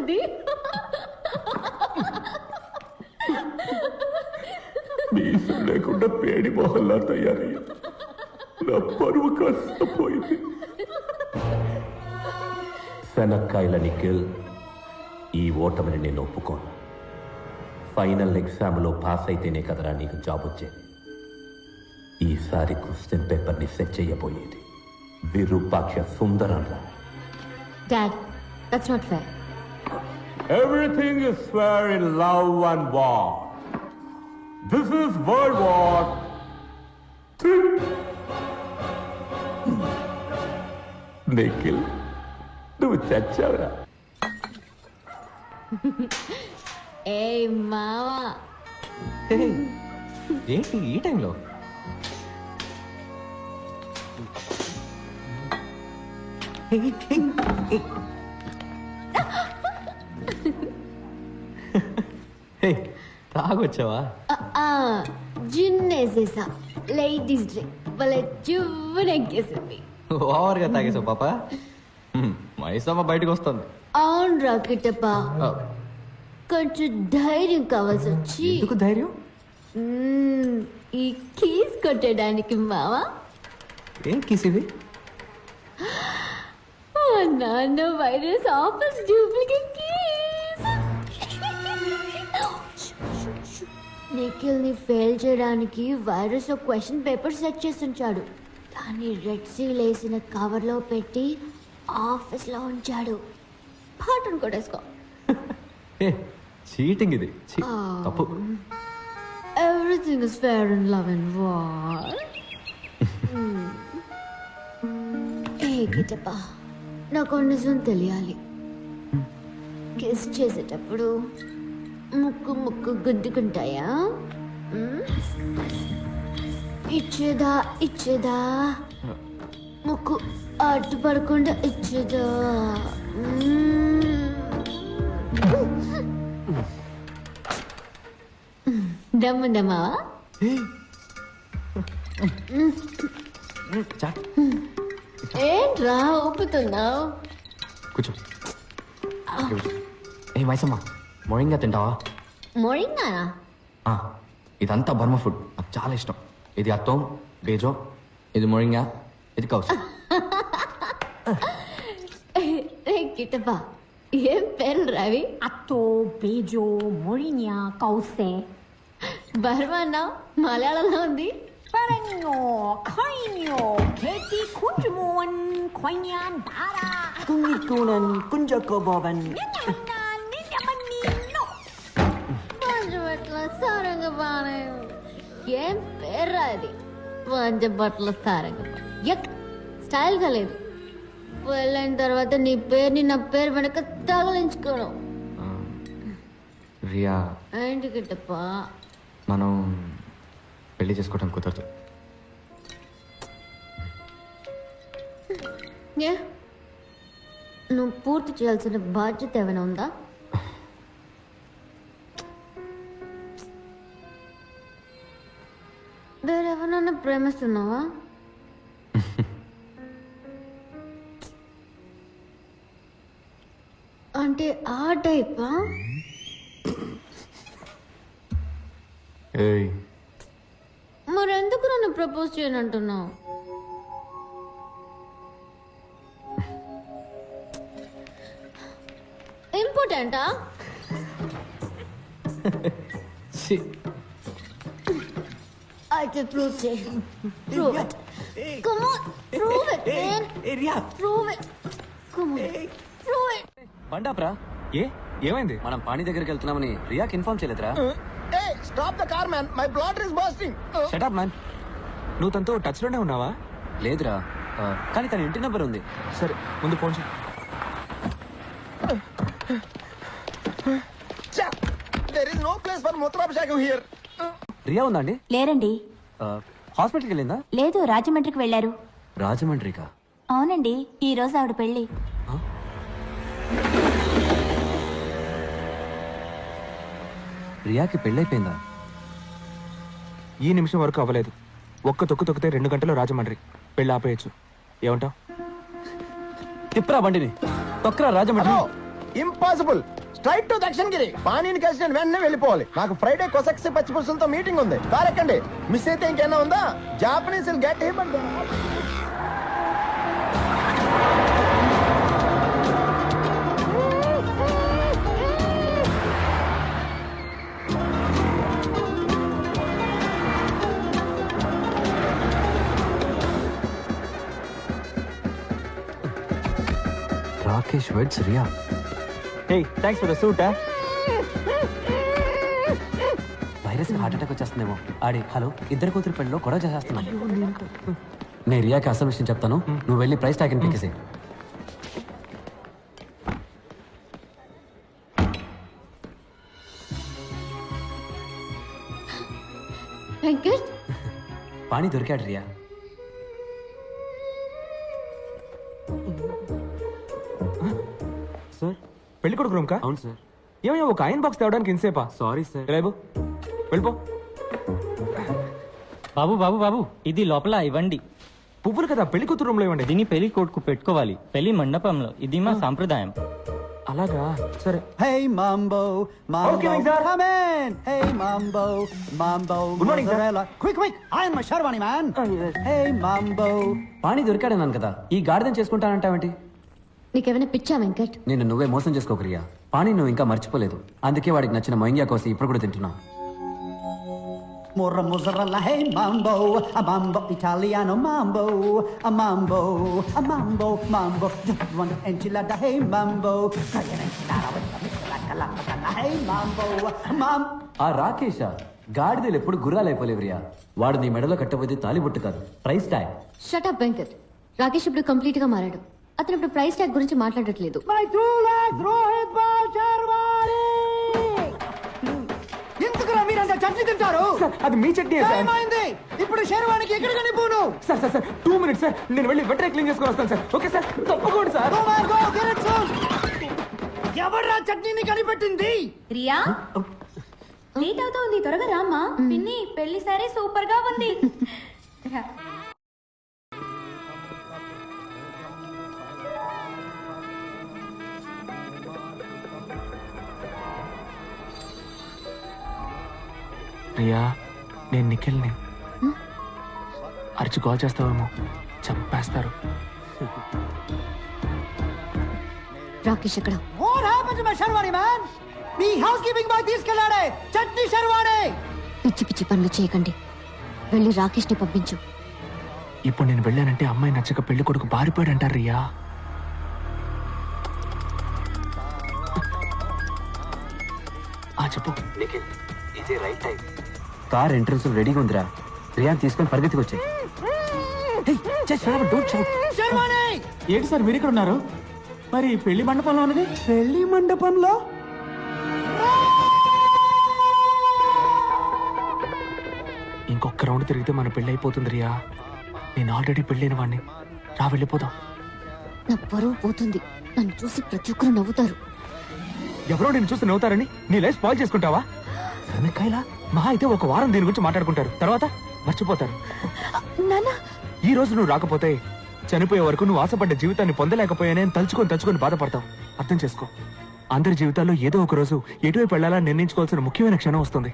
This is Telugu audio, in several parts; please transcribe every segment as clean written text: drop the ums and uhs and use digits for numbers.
అది. మీసం లేకుండా పేడి మొహల్లా తయారయ్యా. నా పరువు కాస్త పోయింది. శనక్కాయల నిఖిల్, ఈ ఓటమిని నేను ఒప్పుకోను. ఫైనల్ ఎగ్జామ్లో పాస్ అయితేనే కదరా నీకు జాబ్ వచ్చేది. ఈసారి క్వశ్చన్ పేపర్ని సెట్ చేయబోయేది Virupaksha సుందరంలా. Dad, that's not fair. Everything is fair in love and war. This is World War III. Nikhil, నువ్వు చచ్చావురా. ఏ మావా, ఏంటి ఈ టైంలో? తాగొచ్చావా? జిన్నేసేసా. లేడీస్ డే భలే జివ్వునెక్కేసింది. ఓవర్గా తాగేసావు పాప. మైసమ్మ బయటకు వస్తుంది. అవును రా కిట్టప్ప, కొంచెం ధైర్యం కావాల్సి వచ్చి. ఎందుకు ధైర్యం? ఈ కీస్ కొట్టడానికి మావా. ఏం కీస్ ఇది? నాన్న virus office duplicate keys. Nikhil ని ఫెయిల్ చేయడానికి వైరస్ క్వశ్చన్ పేపర్ సెట్ చేసి ఉంచాడు. దాన్ని రెడ్ సీల్ వేసిన కవర్ లో పెట్టి ఆఫీస్ లో ఉంచాడు. పాటను కొట్టేసుకో. చీటింగ్ ఇది. తప్పు. Everything is fair in love and war. ఏ గిట్టప్ప, నాకు నిజం తెలియాలి. కిస్ చేసేటప్పుడు ముక్కు ముక్కు గుద్దుకుంటాయా? ఇచ్చేదా ముక్కు అడ్డు పడకుండా ఇచ్చేదా? దమ్ముందమ్మా. ఏంట్రా ఊపుతున్నావు? కూర్చో. ఏ మైసమ్మ, మొరింగా తింటావా? మొరింగా? ఇదంతా బర్మా ఫుడ్, నాకు చాలా ఇష్టం. ఇది అత్తం బేజో, ఇది మొరింగా, ఇది కౌస్. కిట్టప్ప, ఏం పేరు రవి? అత్తో, బేజో, మొరిన్యా, కౌసే. బర్మా మలయాళంలో ఉంది. పరంగో, ఖైన్యో, కేటి కుంజుమోన్, ఖైన్యాన్ బారా, కుంగికూనన్, కుంజకోబోవన్. పంచబట్ల సారంగపాణి. ఏం పేరు అది? పంచబట్ల సారంగపాణి. యక్, స్టైల్ గా లేదు. వెళ్ళిన తర్వాత నీ పేరుని నా పేరు వెనక తగిలించుకోను. రియా, ఏంటి కిట్టప్ప? మనం పెళ్లి చేసుకోవడం కుదరదు. ఏ, నువ్వు పూర్తి చేయాల్సిన బాధ్యత ఏమైనా ఉందా? వేరెవరన్నా ప్రేమిస్తున్నావా? అంటే ఆ టైపా? మరెందుకు నన్ను ప్రపోజ్ చేయనంటున్నావు? ఇంపార్టెంటా? అయితే ప్రూవ్ చేయి. Prove it. Come on, prove it man. Prove it. Come on, prove it. పండాప్రా, ఏమైంది? మనం పాణి దగ్గరికి వెళ్తున్నామని రియాకి ఇన్ఫార్మ్ చేయలేదురా? Stop the car man, my bladder is bursting. Shut up man. నువ్వు తనతో టచ్ లోనే ఉన్నావా? లేదురా, కానీ తన ఇంటి నెంబర్ ఉంది. సరే, ముందు ఫోన్ చేయి. There is no place for మూత్రాభిషేకం హియర్. రియా ఉందా అండి? లేరండి. హాస్పిటల్కి వెళ్ళిందా? లేదు, రాజమండ్రికి వెళ్ళారు. రాజమండ్రికా? అవునండి, ఈ రోజు ఆవిడ పెళ్లి. రియాకి పెళ్ళైపోయిందా? ఈ నిమిషం వరకు అవ్వలేదు. ఒక్క తొక్కు తొక్కితే 2 గంటలు రాజమండ్రి. పెళ్ళి ఆపేయచ్చు. ఏమంటావు? తిప్పరా బండిని, తొక్కరా Rajahmundry. Impossible. Straight to Dakshinagiri. పానీని కలిసి నేను వెంటనే వెళ్ళిపోవాలి. నాకు ఫ్రైడే కొసక్సి పచ్చిపురుషులతో మీటింగ్ ఉంది. కారెక్కండి. మిస్ అయితే ఇంకేనా ఉందా? Japanese will get him. Rakesh weds Riya. Hey thanks for the suit. Virus heart attack వచ్చేస్తుందేమో. ఆడి హలో, ఇద్దరు కూతురు పెళ్ళిలో గొడవ చేసేస్తున్నాను. నేను రియాకి అసలు విషయం చెప్తాను, నువ్వు వెళ్ళి ప్రైస్ ట్యాగ్ పీకేసే. వెంకట్, పాణి దొరికాడు రియా. సార్ పెళ్లి కొడుకు రూమ్ కా? అవును సార్. ఏమయ్యా ఒక ఐరన్ బాక్స్ తేవడానికి ఇంతసేపా? Sorry sir. రేపు వెళ్ళిపో. బాబు బాబు బాబు, ఇది లోపల ఇవ్వండి. పువ్వులు కదా, పెళ్లి కూతురు రూమ్ లో ఇవ్వండి. దీన్ని పెళ్లి కొడుకు పెట్టుకోవాలి పెళ్లి మండపంలో. ఇది మా సాంప్రదాయం. అలాగా, సరే. Hey Mambo, Mambo, Okay, sir. come in. Hey Mambo, Mambo, Good morning, sir. mozzarella. Quick, quick, I am my Sharwani man. Hey Mambo. పాణి దొరికాడన్నాను కదా, ఈ గాడిదని చేసుకుంటానంటావేంటి? నీకేమైనా పిచ్చా వెంకట్? నేను నువ్వే మోసం చేసుకోకు రియా. పాణి నువ్వు ఇంకా మర్చిపోలేదు, అందుకే వాడికి నచ్చిన మొయింగ్యా కోసి ఇప్పుడు కూడా తింటున్నావు. More mozzarella, hey Mambo, a Mambo Italiano Mambo, a Mambo, a Mambo, Mambo. Just one enchilada, hey Mambo. Cayenne enchilada with the mixalaka, hey Mambo, Mambo. ఆ రాకేష గాడిదలు ఎప్పుడు గుర్రాలు అయిపోలేవు రియా. వాడు నీ మెడలో కట్టబోతే తాలిబొట్టు కాదు, price tag. Shut up Venkat. Rakesh ఇప్పుడు కంప్లీట్ గా మారాడు. అతను ఇప్పుడు ప్రైస్ ట్యాగ్ గురించి మాట్లాడట్లేదు. My true love, Rohit Sharwani. ఎందుకురా మీరంతా చట్నీ తింటారు? సార్, అది మీ చట్నీ సార్. ఏమైంది? ఇప్పుడు శర్వానికి ఎక్కడికని పోను? Sir sir sir 2 minutes sir, నేను వెళ్ళి వెంటనే క్లీన్ చేసుకొని వస్తాను సార్. ఓకే సార్, తప్పకుండా sir. Go man, go, get it soon. ఎవడ్రా చట్నీని కనిపెట్టింది? రియా లేట్ అవుతోంది, త్వరగా రామ్మా. పిన్ని పెళ్లి సారీ సూపర్ గా ఉంది. ప్రియా, నేను నిఖిల్ని. అరిచి కాల్ చేస్తావేమో, చంపేస్తారు. రాకేష్ ఎక్కడ? What happened to my Sharwani man? మీ హౌస్ కీపింగ్ బాయ్ తీసుకెళ్ళాడే చట్నీ శర్వాణి. పిచ్చి పిచ్చి పనులు చేయకండి. వెళ్ళి రాకేష్ ని పంపించు. ఇప్పుడు నేను వెళ్ళానంటే అమ్మాయి నచ్చక పెళ్లి కొడుకు బారిపోయాడు అంటారు రియా. చెప్పు. ఇదే రైట్ టైం. కార్ ఎంట్రన్స్ రెడీగా ఉందిరా. రియాన్ తీసుకొని పరిగెత్తికి వచ్చాయి. శర్వాణి ఏంటి సార్ మీరు ఇక్కడ ఉన్నారు? మరి పెళ్లి మండపంలో ఉన్నది? పెళ్లి మండపంలో ఇంకొక రౌండ్ తిరిగితే మన పెళ్లి అయిపోతుంది రియా. నేను ఆల్రెడీ పెళ్ళైన వాడిని. రా వెళ్ళిపోదాం. నా పరువు పోతుంది. నన్ను చూసి ప్రతి ఒక్కరు నవ్వుతారు. ఎవరో నేను చూసి నవ్వుతారని నీ లైఫ్ స్పాయిల్ చేసుకుంటావా? వెనకాయలా మహా అయితే ఒక వారం దీని గురించి మాట్లాడుకుంటారు, తర్వాత మర్చిపోతారు. నాన్న, ఈ రోజు నువ్వు రాకపోతే చనిపోయే వరకు నువ్వు ఆశపడ్డ జీవితాన్ని పొందలేకపోయానే అని తలుచుకొని బాధపడతావు. అర్థం చేసుకో. అందరి జీవితాల్లో ఏదో ఒక రోజు ఎటువైపు వెళ్ళాలని నిర్ణయించుకోవాల్సిన ముఖ్యమైన క్షణం వస్తుంది.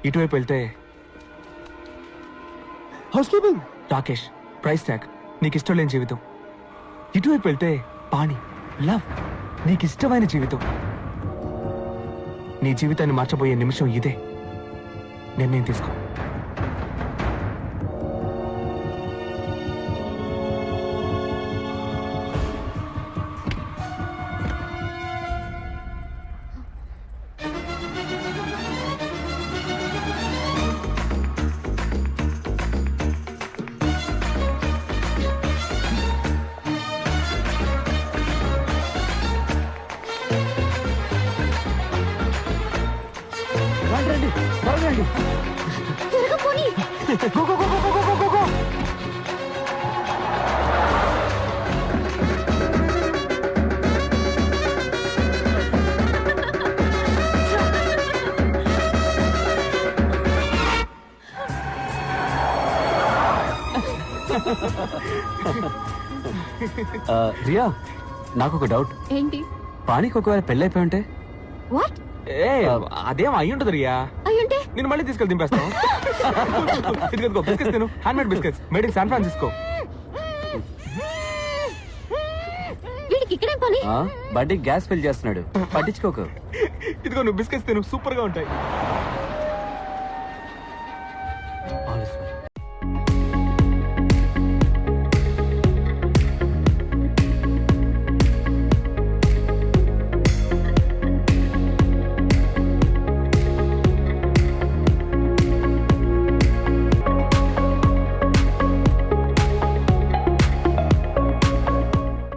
ఇటువైపు వెళ్తే house keeping, Rakesh, price tag, నీకు ఇష్టం లేని జీవితం. ఇటువైపు వెళ్తే పాణి, లవ్, నీకు ఇష్టమైన జీవితం. నీ జీవితాన్ని మార్చబోయే నిమిషం ఇదే. నిర్ణయం తీసుకో. త్వరగా పోనీ. Go go go go go go go go. Riya, నాకు ఒక డౌట్, ఏంటి? పానీకి ఒకవేళ పెళ్ళైపోయి ఉంటే? వాట్? ఏ అదేం అయ్యి ఉంటుంది రియా. అయ్యుంటే నేను మళ్ళీ తీసుకెళ్ళి దింపేస్తాను. ఇదిగో బిస్కెట్స్ తిను, hand made biscuits made in San Francisco. వీడికి ఇక్కడేం పని? బండికి గ్యాస్ ఫిల్ చేస్తున్నాడు, పట్టించుకోకు. ఇదిగో నువ్వు బిస్కెట్స్ తిను, సూపర్ గా ఉంటాయి.